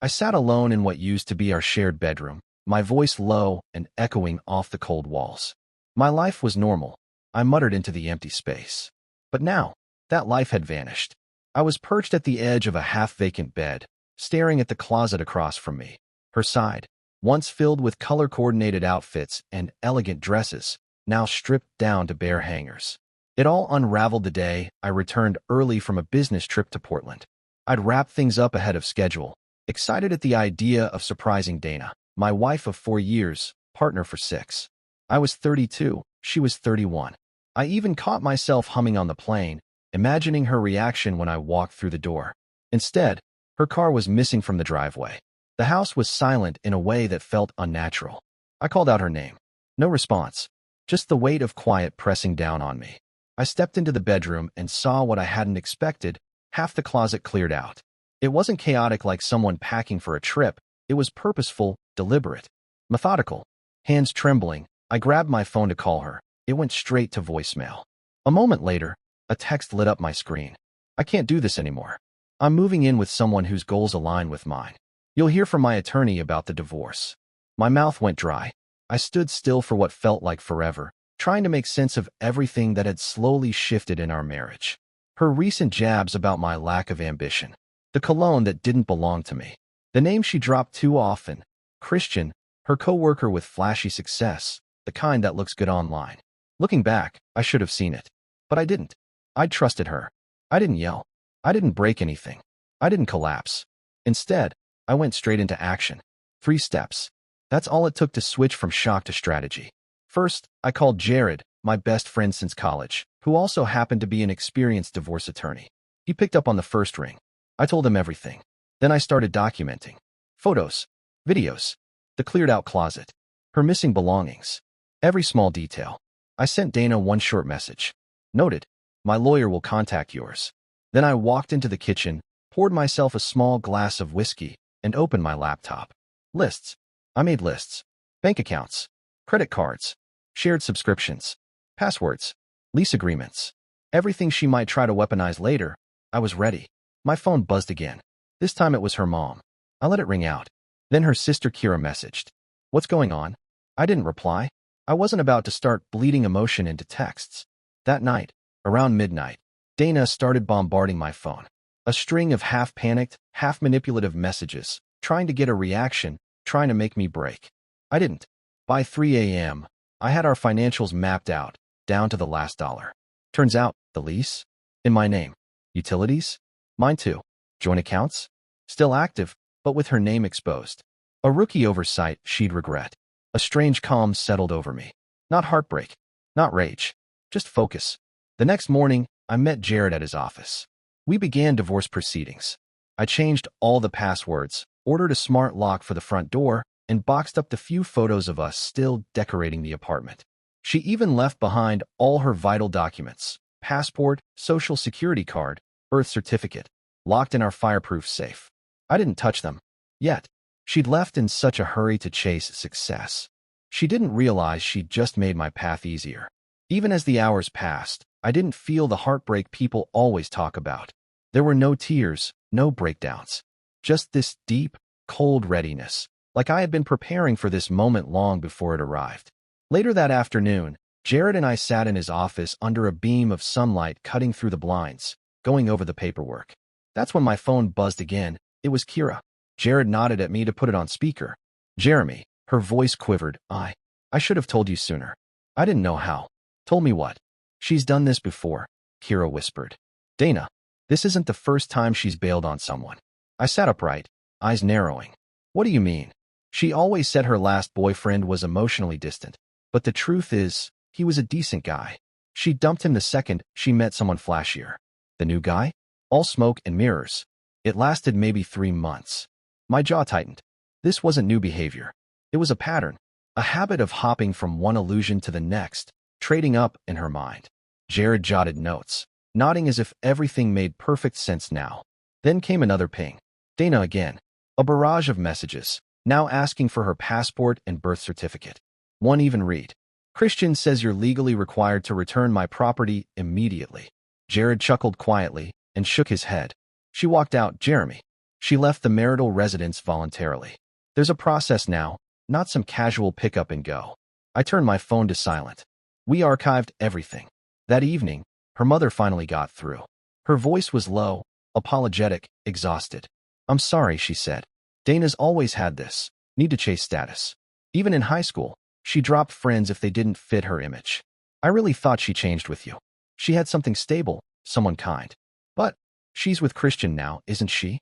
I sat alone in what used to be our shared bedroom, my voice low and echoing off the cold walls. My life was normal, I muttered into the empty space. But now, that life had vanished. I was perched at the edge of a half-vacant bed, staring at the closet across from me. Her side, once filled with color-coordinated outfits and elegant dresses, now stripped down to bare hangers. It all unraveled the day I returned early from a business trip to Portland. I'd wrapped things up ahead of schedule, excited at the idea of surprising Dana, my wife of 4 years, partner for 6. I was 32, she was 31. I even caught myself humming on the plane, imagining her reaction when I walked through the door. Instead, her car was missing from the driveway. The house was silent in a way that felt unnatural. I called out her name. No response, just the weight of quiet pressing down on me. I stepped into the bedroom and saw what I hadn't expected, half the closet cleared out. It wasn't chaotic like someone packing for a trip, it was purposeful, deliberate, methodical. Hands trembling, I grabbed my phone to call her. It went straight to voicemail. A moment later, a text lit up my screen. I can't do this anymore. I'm moving in with someone whose goals align with mine. You'll hear from my attorney about the divorce. My mouth went dry. I stood still for what felt like forever, trying to make sense of everything that had slowly shifted in our marriage. Her recent jabs about my lack of ambition. The cologne that didn't belong to me. The name she dropped too often. Christian, her coworker with flashy success, the kind that looks good online. Looking back, I should have seen it. But I didn't. I trusted her. I didn't yell. I didn't break anything. I didn't collapse. Instead, I went straight into action. 3 steps. That's all it took to switch from shock to strategy. First, I called Jared, my best friend since college, who also happened to be an experienced divorce attorney. He picked up on the first ring. I told him everything. Then I started documenting. Photos, videos, the cleared-out closet, her missing belongings, every small detail. I sent Dana one short message. Noted, my lawyer will contact yours. Then I walked into the kitchen, poured myself a small glass of whiskey, and opened my laptop. Lists. I made lists. Bank accounts, credit cards, shared subscriptions, passwords, lease agreements. Everything she might try to weaponize later. I was ready. My phone buzzed again. This time it was her mom. I let it ring out. Then her sister Kira messaged. What's going on? I didn't reply. I wasn't about to start bleeding emotion into texts. That night, around midnight, Dana started bombarding my phone. A string of half-panicked, half-manipulative messages, trying to get a reaction, trying to make me break. I didn't. By 3 a.m., I had our financials mapped out, down to the last dollar. Turns out, the lease? In my name. Utilities? Mine too. Joint accounts? Still active, but with her name exposed. A rookie oversight she'd regret. A strange calm settled over me. Not heartbreak. Not rage. Just focus. The next morning, I met Jared at his office. We began divorce proceedings. I changed all the passwords, ordered a smart lock for the front door, and boxed up the few photos of us still decorating the apartment. She even left behind all her vital documents, passport, social security card, birth certificate, locked in our fireproof safe. I didn't touch them. Yet, she'd left in such a hurry to chase success. She didn't realize she'd just made my path easier. Even as the hours passed, I didn't feel the heartbreak people always talk about. There were no tears, no breakdowns. Just this deep, cold readiness, like I had been preparing for this moment long before it arrived. Later that afternoon, Jared and I sat in his office under a beam of sunlight cutting through the blinds, going over the paperwork. That's when my phone buzzed again. It was Kira. Jared nodded at me to put it on speaker. Jeremy, her voice quivered. I should have told you sooner. I didn't know how. Told me what? She's done this before, Kira whispered. Dana, this isn't the first time she's bailed on someone. I sat upright, eyes narrowing. What do you mean? She always said her last boyfriend was emotionally distant, but the truth is, he was a decent guy. She dumped him the second she met someone flashier. The new guy? All smoke and mirrors. It lasted maybe 3 months. My jaw tightened. This wasn't new behavior. It was a pattern, a habit of hopping from one illusion to the next, trading up in her mind. Jared jotted notes, nodding as if everything made perfect sense now. Then came another ping. Dana again. A barrage of messages, now asking for her passport and birth certificate. One even read. Christian says you're legally required to return my property immediately. Jared chuckled quietly and shook his head. She walked out. Jeremy. She left the marital residence voluntarily. There's a process now, not some casual pick up and go. I turned my phone to silent. We archived everything. That evening, her mother finally got through. Her voice was low, apologetic, exhausted. I'm sorry, she said. Dana's always had this need to chase status. Even in high school, she dropped friends if they didn't fit her image. I really thought she changed with you. She had something stable, someone kind. But she's with Christian now, isn't she?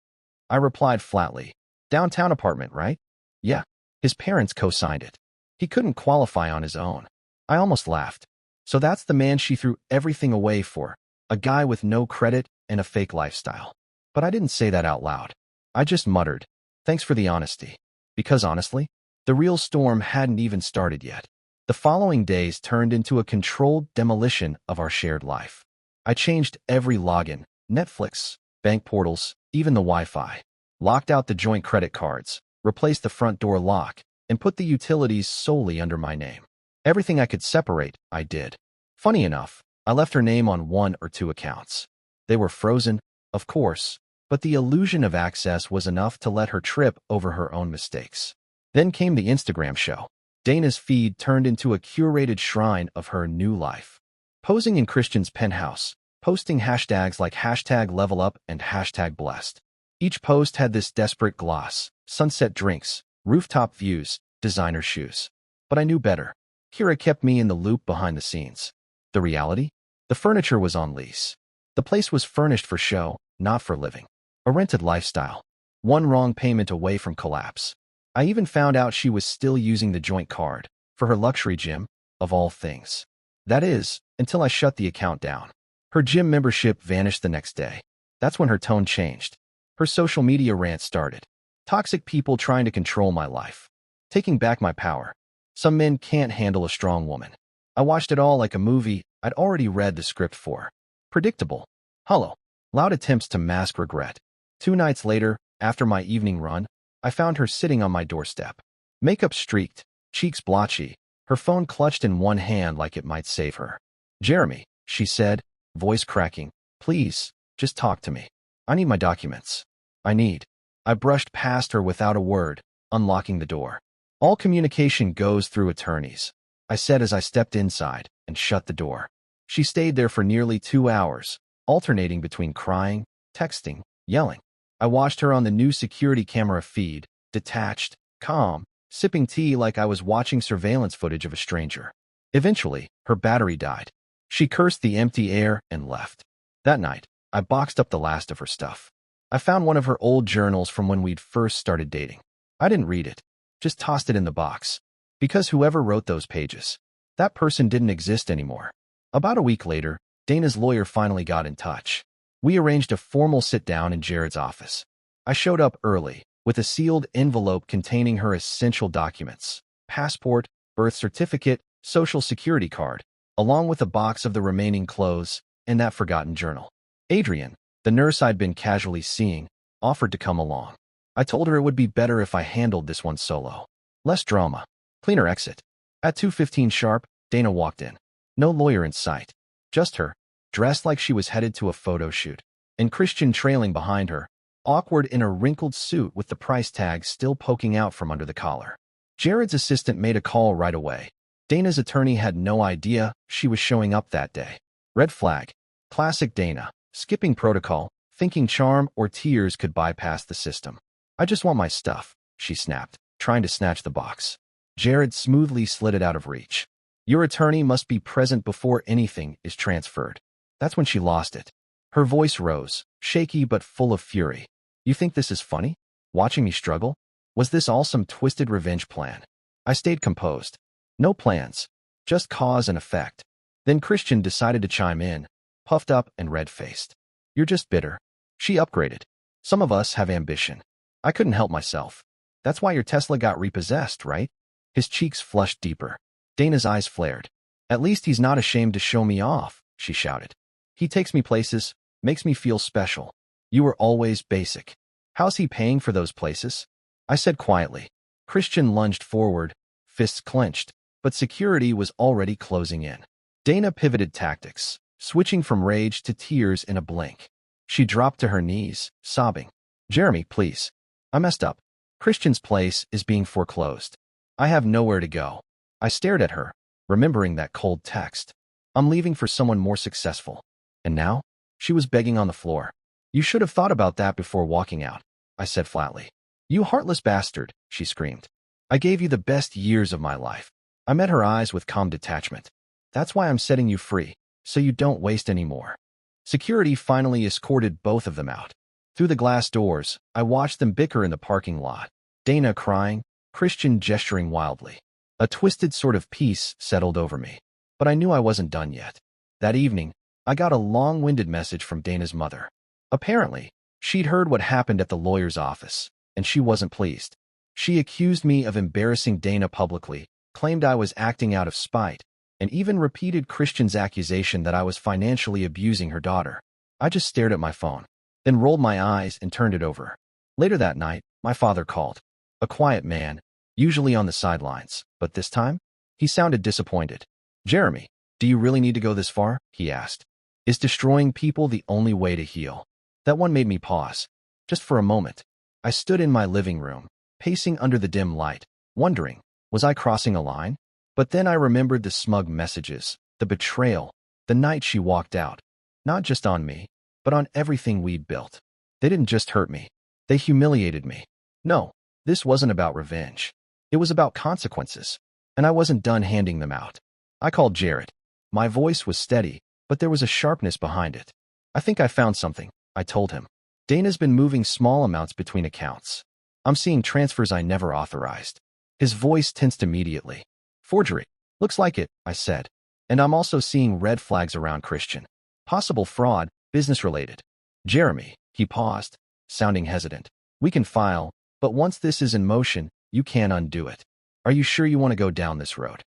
I replied flatly. Downtown apartment, right? Yeah. His parents co-signed it. He couldn't qualify on his own. I almost laughed. So that's the man she threw everything away for, a guy with no credit and a fake lifestyle. But I didn't say that out loud. I just muttered, thanks for the honesty. Because honestly, the real storm hadn't even started yet. The following days turned into a controlled demolition of our shared life. I changed every login, Netflix, bank portals, even the Wi-Fi. Locked out the joint credit cards, replaced the front door lock, and put the utilities solely under my name. Everything I could separate, I did. Funny enough, I left her name on 1 or 2 accounts. They were frozen, of course, but the illusion of access was enough to let her trip over her own mistakes. Then came the Instagram show. Dana's feed turned into a curated shrine of her new life. Posing in Christian's penthouse, posting hashtags like #levelup and #blessed. Each post had this desperate gloss: sunset drinks, rooftop views, designer shoes. But I knew better. Kira kept me in the loop behind the scenes. The reality? The furniture was on lease. The place was furnished for show, not for living. A rented lifestyle. One wrong payment away from collapse. I even found out she was still using the joint card for her luxury gym, of all things. That is, until I shut the account down. Her gym membership vanished the next day. That's when her tone changed. Her social media rant started. Toxic people trying to control my life. Taking back my power. Some men can't handle a strong woman. I watched it all like a movie I'd already read the script for. Predictable. Hollow. Loud attempts to mask regret. 2 nights later, after my evening run, I found her sitting on my doorstep. Makeup streaked, cheeks blotchy, her phone clutched in one hand like it might save her. Jeremy, she said, voice cracking, please, just talk to me. I need my documents. I brushed past her without a word, unlocking the door. All communication goes through attorneys, I said as I stepped inside and shut the door. She stayed there for nearly 2 hours, alternating between crying, texting, yelling. I watched her on the new security camera feed, detached, calm, sipping tea like I was watching surveillance footage of a stranger. Eventually, her battery died. She cursed the empty air and left. That night, I boxed up the last of her stuff. I found one of her old journals from when we'd first started dating. I didn't read it, just tossed it in the box. Because whoever wrote those pages, that person didn't exist anymore. About a week later, Dana's lawyer finally got in touch. We arranged a formal sit-down in Jared's office. I showed up early, with a sealed envelope containing her essential documents: passport, birth certificate, social security card, along with a box of the remaining clothes and that forgotten journal. Adrian, the nurse I'd been casually seeing, offered to come along. I told her it would be better if I handled this one solo. Less drama. Cleaner exit. At 2:15 sharp, Dana walked in. No lawyer in sight. Just her, dressed like she was headed to a photo shoot, and Christian trailing behind her, awkward in a wrinkled suit with the price tag still poking out from under the collar. Jared's assistant made a call right away. Dana's attorney had no idea she was showing up that day. Red flag. Classic Dana, skipping protocol, thinking charm or tears could bypass the system. I just want my stuff, she snapped, trying to snatch the box. Jared smoothly slid it out of reach. Your attorney must be present before anything is transferred. That's when she lost it. Her voice rose, shaky but full of fury. You think this is funny? Watching me struggle? Was this all some twisted revenge plan? I stayed composed. No plans, just cause and effect. Then Christian decided to chime in, puffed up and red-faced. You're just bitter. She upgraded. Some of us have ambition. I couldn't help myself. That's why your Tesla got repossessed, right? His cheeks flushed deeper. Dana's eyes flared. At least he's not ashamed to show me off, she shouted. He takes me places, makes me feel special. You were always basic. How's he paying for those places? I said quietly. Christian lunged forward, fists clenched, but security was already closing in. Dana pivoted tactics, switching from rage to tears in a blink. She dropped to her knees, sobbing. Jeremy, please. I messed up. Christian's place is being foreclosed. I have nowhere to go. I stared at her, remembering that cold text. I'm leaving for someone more successful. And now? She was begging on the floor. You should have thought about that before walking out, I said flatly. You heartless bastard, she screamed. I gave you the best years of my life. I met her eyes with calm detachment. That's why I'm setting you free, so you don't waste any more. Security finally escorted both of them out. Through the glass doors, I watched them bicker in the parking lot. Dana crying, Christian gesturing wildly. A twisted sort of peace settled over me. But I knew I wasn't done yet. That evening, I got a long-winded message from Dana's mother. Apparently, she'd heard what happened at the lawyer's office, and she wasn't pleased. She accused me of embarrassing Dana publicly, claimed I was acting out of spite, and even repeated Christian's accusation that I was financially abusing her daughter. I just stared at my phone, then rolled my eyes and turned it over. Later that night, my father called. A quiet man, usually on the sidelines, but this time, he sounded disappointed. Jeremy, do you really need to go this far? He asked. Is destroying people the only way to heal? That one made me pause. Just for a moment. I stood in my living room, pacing under the dim light, wondering, was I crossing a line? But then I remembered the smug messages, the betrayal, the night she walked out. Not just on me, but on everything we'd built. They didn't just hurt me. They humiliated me. No, this wasn't about revenge. It was about consequences, and I wasn't done handing them out. I called Jared. My voice was steady, but there was a sharpness behind it. I think I found something, I told him. Dana's been moving small amounts between accounts. I'm seeing transfers I never authorized. His voice tensed immediately. Forgery. Looks like it, I said. And I'm also seeing red flags around Christian. Possible fraud, business-related. Jeremy, he paused, sounding hesitant. We can file, but once this is in motion, you can't undo it. Are you sure you want to go down this road?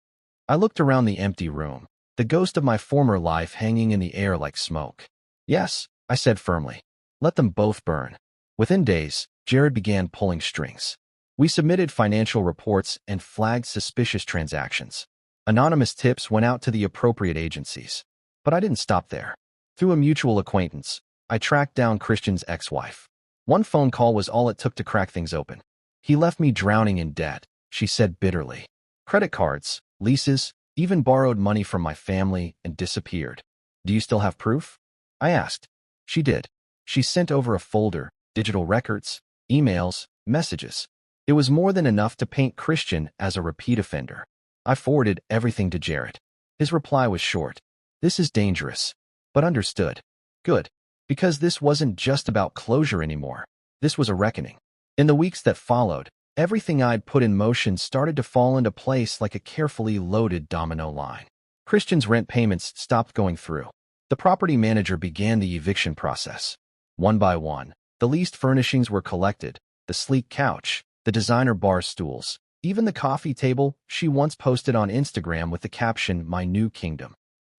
I looked around the empty room, the ghost of my former life hanging in the air like smoke. Yes, I said firmly. Let them both burn. Within days, Jared began pulling strings. We submitted financial reports and flagged suspicious transactions. Anonymous tips went out to the appropriate agencies. But I didn't stop there. Through a mutual acquaintance, I tracked down Christian's ex-wife. One phone call was all it took to crack things open. He left me drowning in debt, she said bitterly. Credit cards, leases, even borrowed money from my family and disappeared. Do you still have proof? I asked. She did. She sent over a folder, digital records, emails, messages. It was more than enough to paint Christian as a repeat offender. I forwarded everything to Jared. His reply was short. This is dangerous, but understood. Good. Because this wasn't just about closure anymore. This was a reckoning. In the weeks that followed, everything I'd put in motion started to fall into place like a carefully loaded domino line. Christian's rent payments stopped going through. The property manager began the eviction process. One by one, the leased furnishings were collected, the sleek couch, the designer bar stools, even the coffee table she once posted on Instagram with the caption, "My New Kingdom."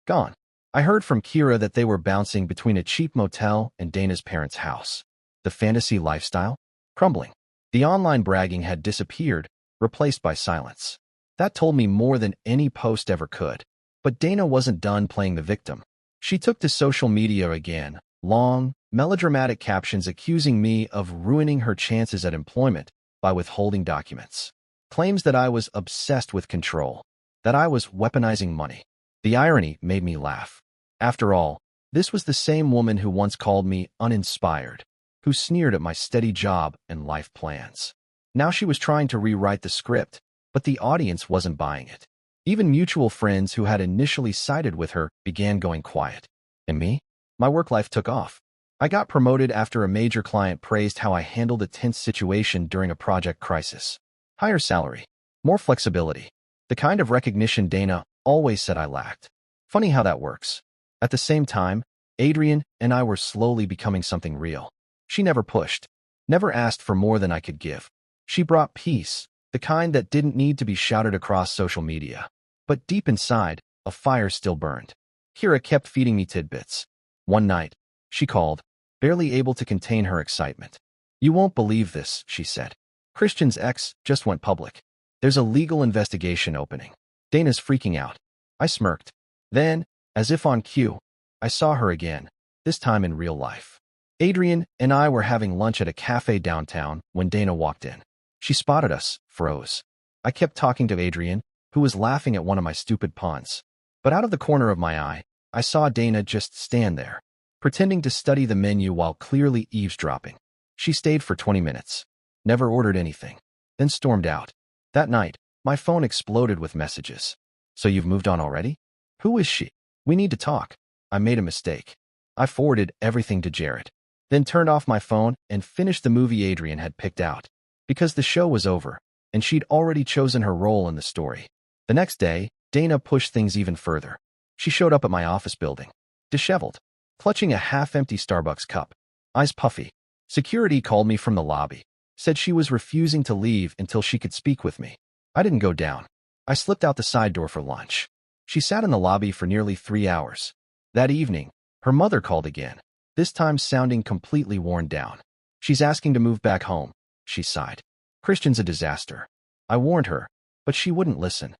Gone. I heard from Kira that they were bouncing between a cheap motel and Dana's parents' house. The fantasy lifestyle? Crumbling. The online bragging had disappeared, replaced by silence. That told me more than any post ever could. But Dana wasn't done playing the victim. She took to social media again, long, melodramatic captions accusing me of ruining her chances at employment by withholding documents. Claims that I was obsessed with control, that I was weaponizing money. The irony made me laugh. After all, this was the same woman who once called me uninspired, who sneered at my steady job and life plans. Now she was trying to rewrite the script, but the audience wasn't buying it. Even mutual friends who had initially sided with her began going quiet. And me? My work life took off. I got promoted after a major client praised how I handled a tense situation during a project crisis. Higher salary, more flexibility, the kind of recognition Dana always said I lacked. Funny how that works. At the same time, Adrian and I were slowly becoming something real. She never pushed, never asked for more than I could give. She brought peace, the kind that didn't need to be shouted across social media. But deep inside, a fire still burned. Kira kept feeding me tidbits. One night, she called, barely able to contain her excitement. You won't believe this, she said. Christian's ex just went public. There's a legal investigation opening. Dana's freaking out. I smirked. Then, as if on cue, I saw her again, this time in real life. Adrian and I were having lunch at a cafe downtown when Dana walked in. She spotted us, froze. I kept talking to Adrian, who was laughing at one of my stupid puns. But out of the corner of my eye, I saw Dana just stand there, pretending to study the menu while clearly eavesdropping. She stayed for 20 minutes, never ordered anything, then stormed out. That night, my phone exploded with messages. So you've moved on already? Who is she? We need to talk. I made a mistake. I forwarded everything to Jared, then turned off my phone and finished the movie Adrian had picked out. Because the show was over, and she'd already chosen her role in the story. The next day, Dana pushed things even further. She showed up at my office building, disheveled, clutching a half-empty Starbucks cup, eyes puffy. Security called me from the lobby, said she was refusing to leave until she could speak with me. I didn't go down. I slipped out the side door for lunch. She sat in the lobby for nearly 3 hours. That evening, her mother called again, this time sounding completely worn down. She's asking to move back home, she sighed. Christian's a disaster. I warned her, but she wouldn't listen.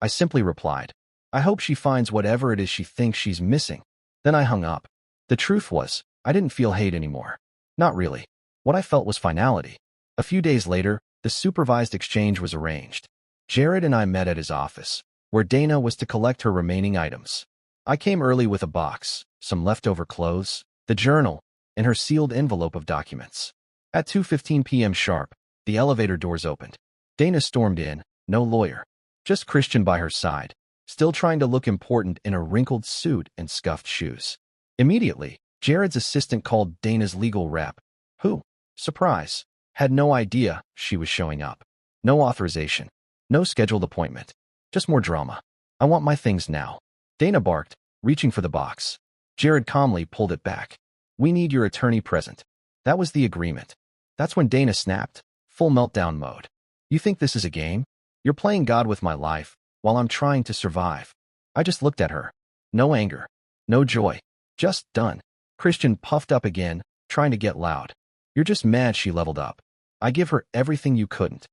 I simply replied, I hope she finds whatever it is she thinks she's missing. Then I hung up. The truth was, I didn't feel hate anymore. Not really. What I felt was finality. A few days later, the supervised exchange was arranged. Jared and I met at his office, where Dana was to collect her remaining items. I came early with a box, some leftover clothes, the journal, and her sealed envelope of documents. At 2:15 p.m. sharp, the elevator doors opened. Dana stormed in, no lawyer, just Christian by her side, still trying to look important in a wrinkled suit and scuffed shoes. Immediately, Jared's assistant called Dana's legal rep, who, surprise, had no idea she was showing up. No authorization, no scheduled appointment, just more drama. I want my things now. Dana barked, reaching for the box. Jared calmly pulled it back. We need your attorney present. That was the agreement. That's when Dana snapped, full meltdown mode. You think this is a game? You're playing God with my life, while I'm trying to survive. I just looked at her. No anger, no joy, just done. Christian puffed up again, trying to get loud. You're just mad she leveled up. I give her everything you couldn't.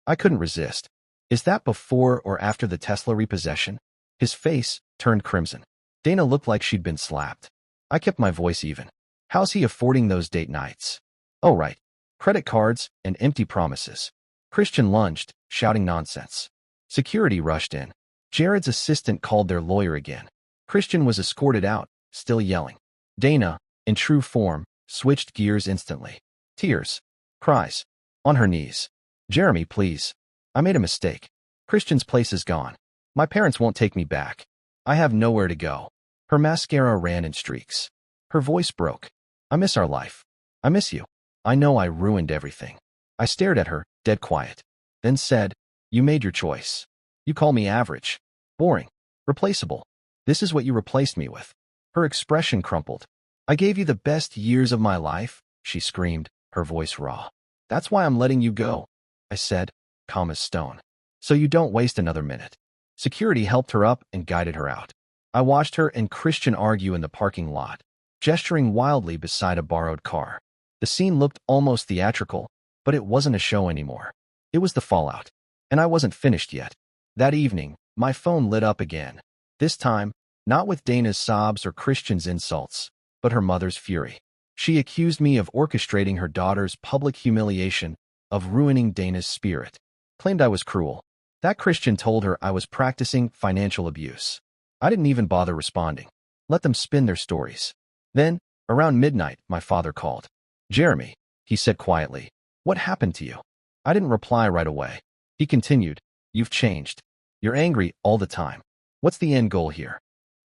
I couldn't resist. Is that before or after the Tesla repossession? His face turned crimson. Dana looked like she'd been slapped. I kept my voice even. How's he affording those date nights? Oh, right. Credit cards and empty promises. Christian lunged, shouting nonsense. Security rushed in. Jared's assistant called their lawyer again. Christian was escorted out, still yelling. Dana, in true form, switched gears instantly. Tears. Cries. On her knees. Jeremy, please. I made a mistake. Christian's place is gone. My parents won't take me back. I have nowhere to go. Her mascara ran in streaks. Her voice broke. I miss our life. I miss you. I know I ruined everything. I stared at her, dead quiet, then said, You made your choice. You call me average, boring, replaceable. This is what you replaced me with. Her expression crumpled. I gave you the best years of my life, she screamed, her voice raw. That's why I'm letting you go, I said, calm as stone. So you don't waste another minute. Security helped her up and guided her out. I watched her and Christian argue in the parking lot, gesturing wildly beside a borrowed car. The scene looked almost theatrical, but it wasn't a show anymore. It was the fallout. And I wasn't finished yet. That evening, my phone lit up again. This time, not with Dana's sobs or Christian's insults, but her mother's fury. She accused me of orchestrating her daughter's public humiliation, of ruining Dana's spirit. Claimed I was cruel. That Christian told her I was practicing financial abuse. I didn't even bother responding. Let them spin their stories. Then, around midnight, my father called. Jeremy, he said quietly, what happened to you? I didn't reply right away. He continued, You've changed. You're angry all the time. What's the end goal here?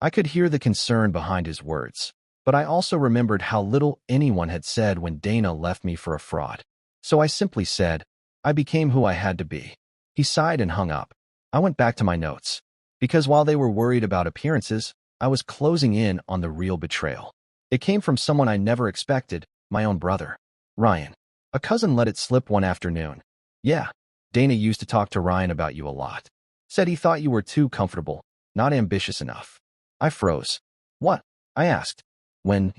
I could hear the concern behind his words, but I also remembered how little anyone had said when Dana left me for a fraud. So I simply said, I became who I had to be. He sighed and hung up. I went back to my notes. Because while they were worried about appearances, I was closing in on the real betrayal. It came from someone I never expected, my own brother. Ryan. A cousin let it slip one afternoon. Yeah, Dana used to talk to Ryan about you a lot. Said he thought you were too comfortable, not ambitious enough. I froze. What? I asked. When?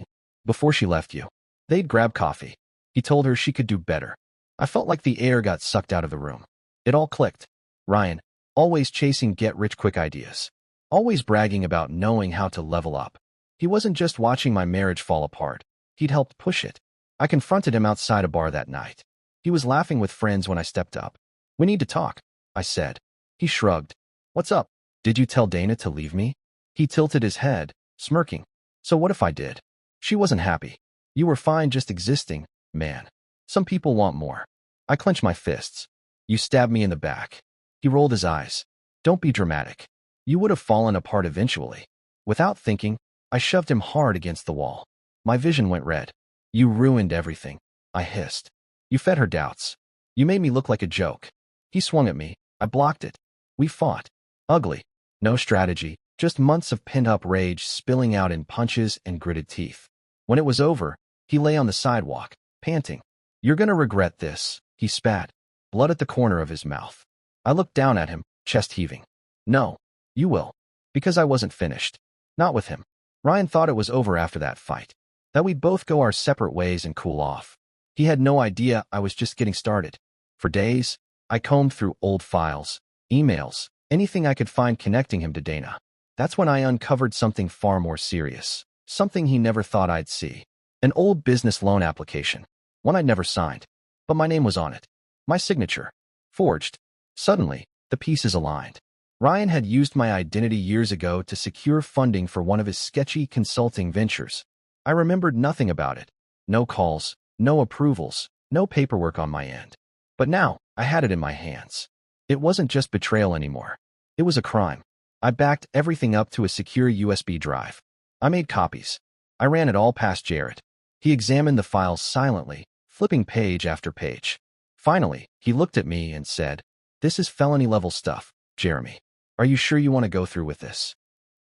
Before she left you. They'd grab coffee. He told her she could do better. I felt like the air got sucked out of the room. It all clicked. Ryan, always chasing get-rich-quick ideas. Always bragging about knowing how to level up. He wasn't just watching my marriage fall apart. He'd helped push it. I confronted him outside a bar that night. He was laughing with friends when I stepped up. "We need to talk," I said. He shrugged. "What's up? Did you tell Dana to leave me?" He tilted his head, smirking. "So what if I did?" She wasn't happy. "You were fine just existing, man. Some people want more." I clenched my fists. "You stabbed me in the back." He rolled his eyes. "Don't be dramatic. You would have fallen apart eventually." Without thinking, I shoved him hard against the wall. My vision went red. "You ruined everything," I hissed. "You fed her doubts. You made me look like a joke." He swung at me. I blocked it. We fought. Ugly. No strategy, just months of pent-up rage spilling out in punches and gritted teeth. When it was over, he lay on the sidewalk, panting. "You're gonna regret this," he spat, blood at the corner of his mouth. I looked down at him, chest heaving. "No, you will." Because I wasn't finished. Not with him. Ryan thought it was over after that fight, that we'd both go our separate ways and cool off. He had no idea I was just getting started. For days, I combed through old files, emails, anything I could find connecting him to Dana. That's when I uncovered something far more serious, something he never thought I'd see. An old business loan application, one I'd never signed, but my name was on it. My signature. Forged. Suddenly, the pieces aligned. Ryan had used my identity years ago to secure funding for one of his sketchy consulting ventures. I remembered nothing about it. No calls, no approvals, no paperwork on my end. But now, I had it in my hands. It wasn't just betrayal anymore. It was a crime. I backed everything up to a secure USB drive. I made copies. I ran it all past Jared. He examined the files silently, flipping page after page. Finally, he looked at me and said, "This is felony-level stuff, Jeremy. Are you sure you want to go through with this?"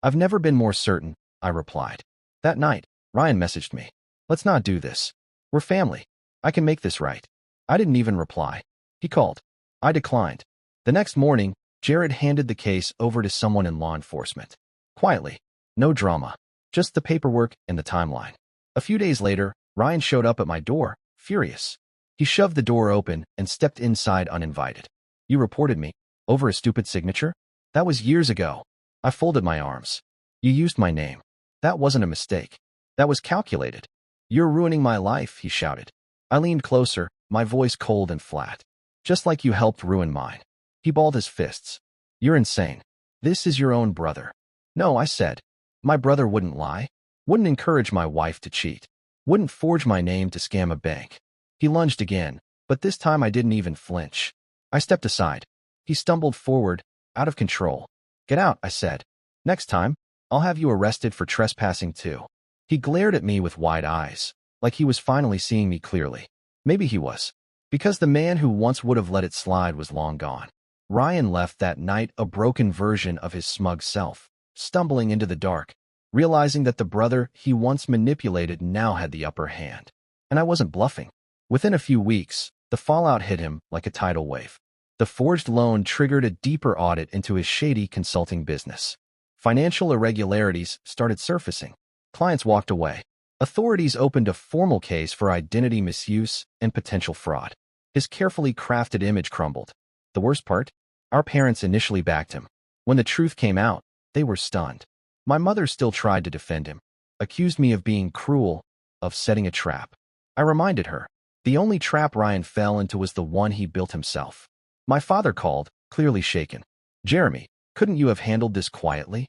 "I've never been more certain," I replied. That night, Ryan messaged me. "Let's not do this. We're family. I can make this right." I didn't even reply. He called. I declined. The next morning, Jared handed the case over to someone in law enforcement. Quietly. No drama. Just the paperwork and the timeline. A few days later, Ryan showed up at my door, furious. He shoved the door open and stepped inside uninvited. "You reported me? Over a stupid signature? That was years ago." I folded my arms. "You used my name. That wasn't a mistake. That was calculated." "You're ruining my life," he shouted. I leaned closer, my voice cold and flat. "Just like you helped ruin mine." He balled his fists. "You're insane. This is your own brother." "No," I said. "My brother wouldn't lie. Wouldn't encourage my wife to cheat. Wouldn't forge my name to scam a bank." He lunged again, but this time I didn't even flinch. I stepped aside. He stumbled forward, out of control. "Get out," I said. "Next time, I'll have you arrested for trespassing too." He glared at me with wide eyes, like he was finally seeing me clearly. Maybe he was, because the man who once would have let it slide was long gone. Ryan left that night a broken version of his smug self, stumbling into the dark, realizing that the brother he once manipulated now had the upper hand. And I wasn't bluffing. Within a few weeks, the fallout hit him like a tidal wave. The forged loan triggered a deeper audit into his shady consulting business. Financial irregularities started surfacing. Clients walked away. Authorities opened a formal case for identity misuse and potential fraud. His carefully crafted image crumbled. The worst part? Our parents initially backed him. When the truth came out, they were stunned. My mother still tried to defend him, accused me of being cruel, of setting a trap. I reminded her, the only trap Ryan fell into was the one he built himself. My father called, clearly shaken. "Jeremy, couldn't you have handled this quietly?"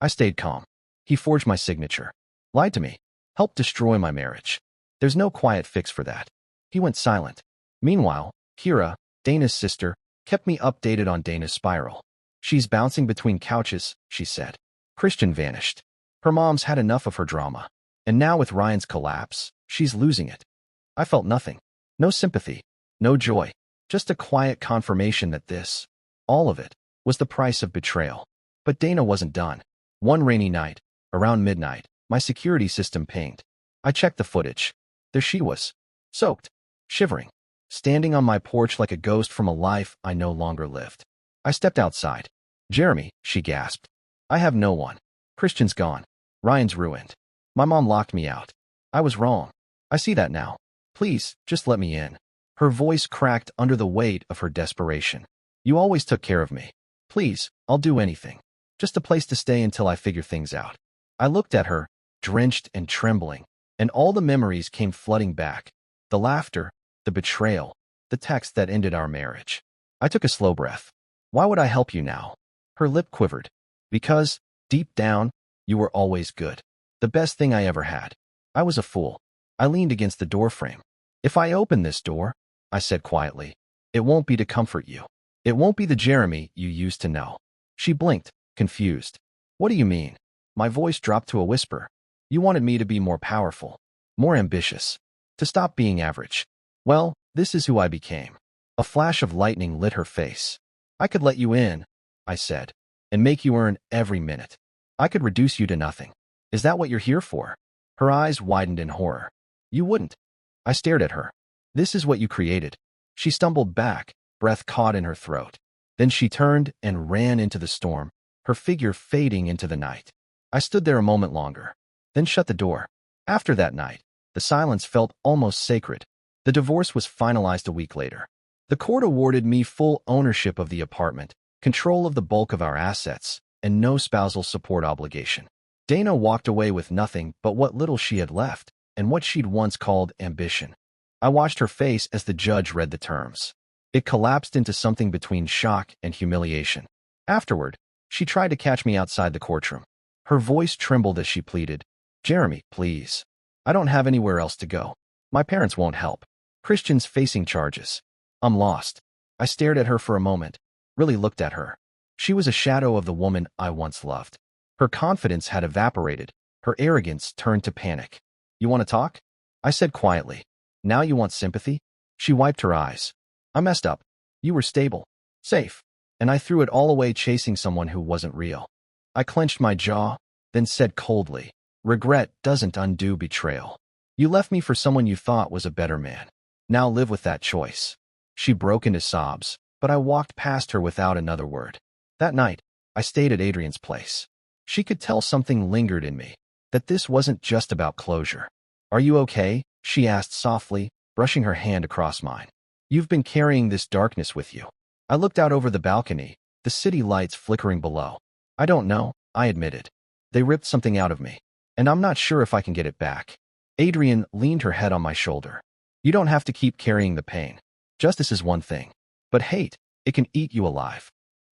I stayed calm. He forged my signature. Lied to me. Helped destroy my marriage. There's no quiet fix for that. He went silent. Meanwhile, Kira, Dana's sister, kept me updated on Dana's spiral. "She's bouncing between couches," she said. Christian vanished. Her mom's had enough of her drama. And now with Ryan's collapse, she's losing it. I felt nothing. No sympathy. No joy. Just a quiet confirmation that this, all of it, was the price of betrayal. But Dana wasn't done. One rainy night, around midnight, my security system pinged. I checked the footage. There she was, soaked, shivering, standing on my porch like a ghost from a life I no longer lived. I stepped outside. "Jeremy," she gasped. "I have no one. Christian's gone. Ryan's ruined. My mom locked me out. I was wrong. I see that now. Please, just let me in." Her voice cracked under the weight of her desperation. "You always took care of me. Please, I'll do anything. Just a place to stay until I figure things out." I looked at her, drenched and trembling, and all the memories came flooding back. The laughter, the betrayal, the text that ended our marriage. I took a slow breath. Why would I help you now? Her lip quivered. Because, deep down, you were always good. The best thing I ever had. I was a fool. I leaned against the doorframe. If I open this door, I said quietly, it won't be to comfort you. It won't be the Jeremy you used to know. She blinked, confused. What do you mean? My voice dropped to a whisper. You wanted me to be more powerful, more ambitious, to stop being average. Well, this is who I became. A flash of lightning lit her face. I could let you in, I said, and make you earn every minute. I could reduce you to nothing. Is that what you're here for? Her eyes widened in horror. You wouldn't. I stared at her. This is what you created. She stumbled back, breath caught in her throat. Then she turned and ran into the storm, her figure fading into the night. I stood there a moment longer, then shut the door. After that night, the silence felt almost sacred. The divorce was finalized a week later. The court awarded me full ownership of the apartment, control of the bulk of our assets, and no spousal support obligation. Dana walked away with nothing but what little she had left, and what she'd once called ambition. I watched her face as the judge read the terms. It collapsed into something between shock and humiliation. Afterward, she tried to catch me outside the courtroom. Her voice trembled as she pleaded, Jeremy, please. I don't have anywhere else to go. My parents won't help. Christian's facing charges. I'm lost. I stared at her for a moment, really looked at her. She was a shadow of the woman I once loved. Her confidence had evaporated, her arrogance turned to panic. You want to talk? I said quietly. Now you want sympathy? She wiped her eyes. I messed up. You were stable, safe, and I threw it all away chasing someone who wasn't real. I clenched my jaw, then said coldly, regret doesn't undo betrayal. You left me for someone you thought was a better man. Now live with that choice. She broke into sobs, but I walked past her without another word. That night, I stayed at Adrian's place. She could tell something lingered in me, that this wasn't just about closure. Are you okay? She asked softly, brushing her hand across mine. You've been carrying this darkness with you. I looked out over the balcony, the city lights flickering below. I don't know, I admitted. They ripped something out of me, and I'm not sure if I can get it back. Adrian leaned her head on my shoulder. You don't have to keep carrying the pain. Justice is one thing, but hate, it can eat you alive.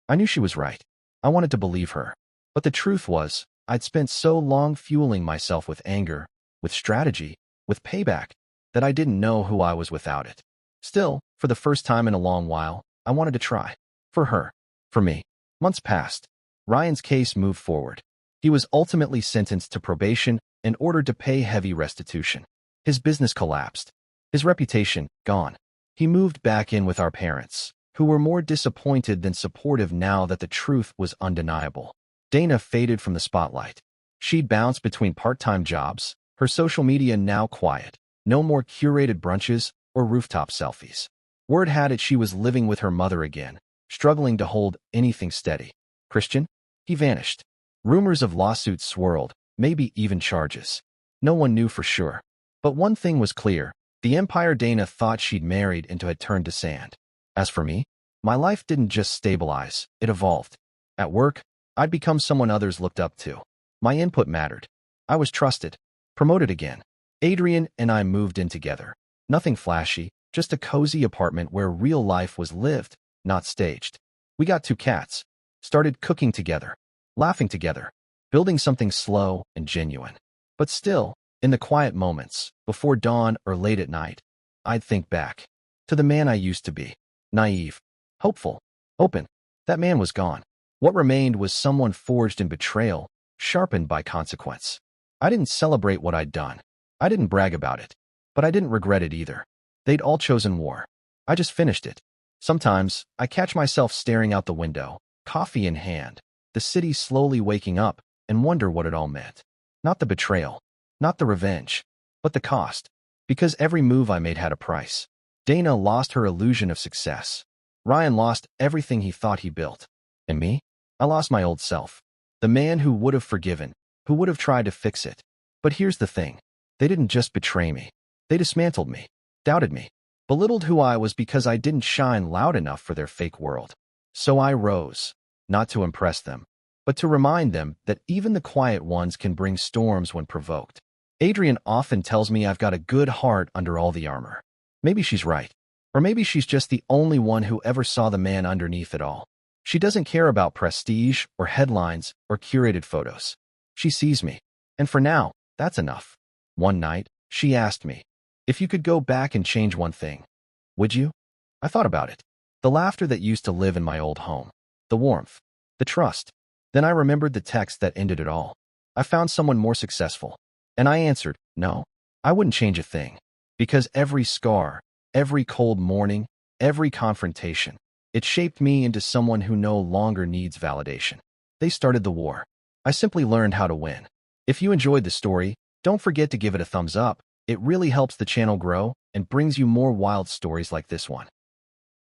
I knew she was right. I wanted to believe her. But the truth was, I'd spent so long fueling myself with anger, with strategy, with payback, that I didn't know who I was without it. Still, for the first time in a long while, I wanted to try. For her. For me. Months passed. Ryan's case moved forward. He was ultimately sentenced to probation and ordered to pay heavy restitution. His business collapsed. His reputation, gone. He moved back in with our parents, who were more disappointed than supportive now that the truth was undeniable. Dana faded from the spotlight. She'd bounced between part-time jobs, her social media now quiet, no more curated brunches or rooftop selfies. Word had it she was living with her mother again, struggling to hold anything steady. Christian? He vanished. Rumors of lawsuits swirled, maybe even charges. No one knew for sure. But one thing was clear, the empire Dana thought she'd married into had turned to sand. As for me, my life didn't just stabilize, it evolved. At work, I'd become someone others looked up to. My input mattered. I was trusted. Promoted again. Adrian and I moved in together. Nothing flashy, just a cozy apartment where real life was lived, not staged. We got 2 cats. Started cooking together. Laughing together. Building something slow and genuine. But still, in the quiet moments, before dawn or late at night, I'd think back to the man I used to be. Naive. Hopeful. Open. That man was gone. What remained was someone forged in betrayal, sharpened by consequence. I didn't celebrate what I'd done. I didn't brag about it. But I didn't regret it either. They'd all chosen war. I just finished it. Sometimes, I catch myself staring out the window, coffee in hand, the city slowly waking up, and wonder what it all meant. Not the betrayal, not the revenge, but the cost. Because every move I made had a price. Dana lost her illusion of success. Ryan lost everything he thought he built. And me? I lost my old self. The man who would have forgiven, who would have tried to fix it. But here's the thing. They didn't just betray me. They dismantled me, doubted me, belittled who I was because I didn't shine loud enough for their fake world. So I rose, not to impress them, but to remind them that even the quiet ones can bring storms when provoked. Adrian often tells me I've got a good heart under all the armor. Maybe she's right. Or maybe she's just the only one who ever saw the man underneath it all. She doesn't care about prestige or headlines or curated photos. She sees me. And for now, that's enough. One night, she asked me, if you could go back and change one thing, would you? I thought about it. The laughter that used to live in my old home. The warmth. The trust. Then I remembered the text that ended it all. I found someone more successful. And I answered, no, I wouldn't change a thing. Because every scar, every cold morning, every confrontation, it shaped me into someone who no longer needs validation. They started the war. I simply learned how to win. If you enjoyed the story, don't forget to give it a thumbs up. It really helps the channel grow and brings you more wild stories like this one.